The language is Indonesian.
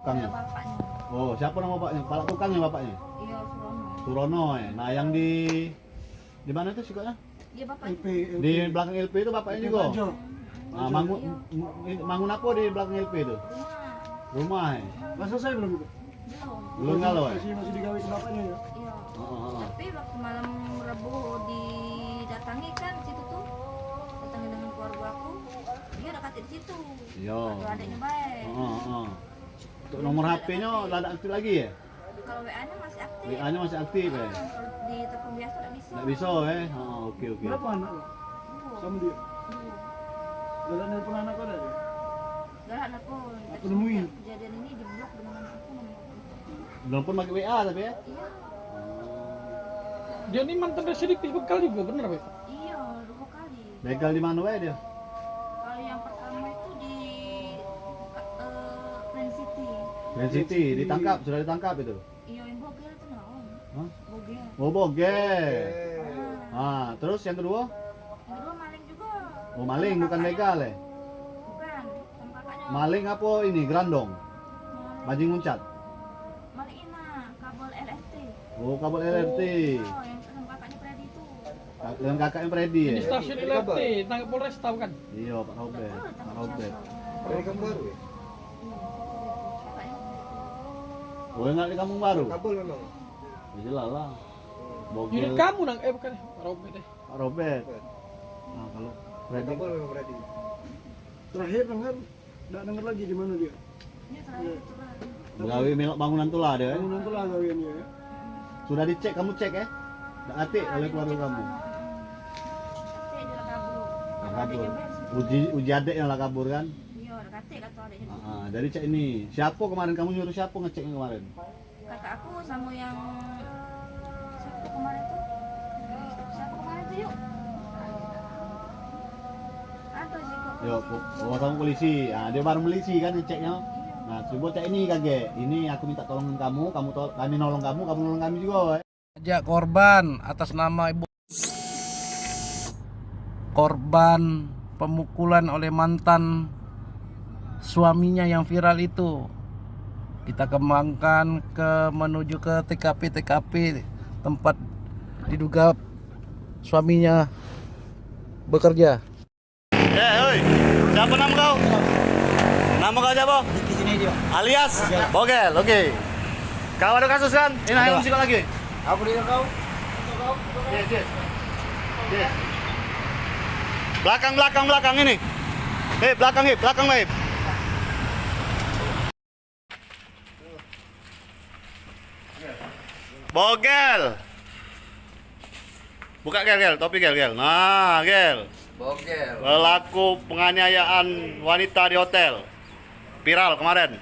Tukangnya. Bapaknya. Oh, siapa nama bapaknya? Kepala tukangnya bapaknya? Iya, Surono. Surono ya. Nah, yang di mana itu sikatnya? Iya, bapaknya. Di belakang LP itu bapaknya juga. Nah, mangun apa di belakang LP itu? Rumah. Rumah ya. Nggak selesai belum itu? Belum kalau ya. Masih digawe ke bapaknya ya? Iya. Oh. Tapi waktu malam Rabu didatangi kan situ tuh. Datangi dengan keluarga aku. Dia dekat di situ. Iya. Kalau adiknya baik. Untuk nomor HP-nya udah ada aktif lagi ya? Kalau WA-nya masih aktif. WA-nya masih aktif ya? Kalau di telepon biasa nggak bisa. Nggak bisa ya? Oke. Berapa anak lo? Sama dia? Gak ada nelfon anak lo ada? Gak ada pun. Aku nemuin. Kejadian ini di blok dengan anak aku. Belum pun pakai WA tapi ya? Iya. Dia ini mantan residivis bekal juga, bener Pak? Iya, 2 kali. Begal di mana ya dia? Kalau yang pertama itu di Grand City. Grand City, sudah ditangkap itu? Iya, yang Bogel itu naon? Hah? Bogel. Oh, Bogel. Ah. Terus yang kedua? Yang kedua maling juga. Oh, maling bukan begal ya? Bukan, sama kakaknya. Maling apa ini? Grandong? Bajing muncat? Maling ina, kabel LRT. Oh, kabel LRT. Oh, yang sama kakaknya Freddy itu. Dengan kakaknya Freddy ya? Di stasiun LRT, tangkap Polres tahu kan? Iya, Pak Robert. Pak Robert. Dari kamu baru ya? Kakaknya. Oh, enggak di Kampung Baru? Kabel memang. Ya jelas lah. Bogel. Unit kamu nang, bukan Pak Robert deh. Pak Robert. Nah, kalau Freddy Kabel memang berarti. Terakhir dengar, nggak dengar lagi di mana dia? Ini terakhir itu lah. Begawi melok bangunan tuh lah dia. Bangunan tuh lah gawiannya ya. Sudah dicek, kamu cek ya? Nggak atik oleh keluarga kamu. Tapi dia lah kabur. Nah, Ada kabur. juga. Uji adik yang lah kabur kan? Iya, ada kata adiknya. Dari cek ini. Siapa kemarin kamu nyuruh siapa ngeceknya kemarin? Kata aku sama yang siapa kemarin tuh? Siapa kemarin tuh yuk? Ada sih kok. Yo, sama polisi. Ah, dia baru polisi kan ngeceknya. Nah, coba cek ini kakek. Ini aku minta tolongan kamu, kami nolong kamu nolong kami juga. Ajak korban atas nama ibu korban pemukulan oleh mantan suaminya yang viral itu. Kita kembangkan menuju ke TKP tempat diduga suaminya bekerja. Hoi, siapa nama kau? Nama kau siapa? Alias Bogel, oke. Kau ada kasus kan? Ini yang musik lagi. Aku dia kau? Yes. Belakang ini. Belakang. Bogel. Buka gel, topi gel. Nah, gel. Bogel. Pelaku penganiayaan wanita di hotel. Viral kemarin.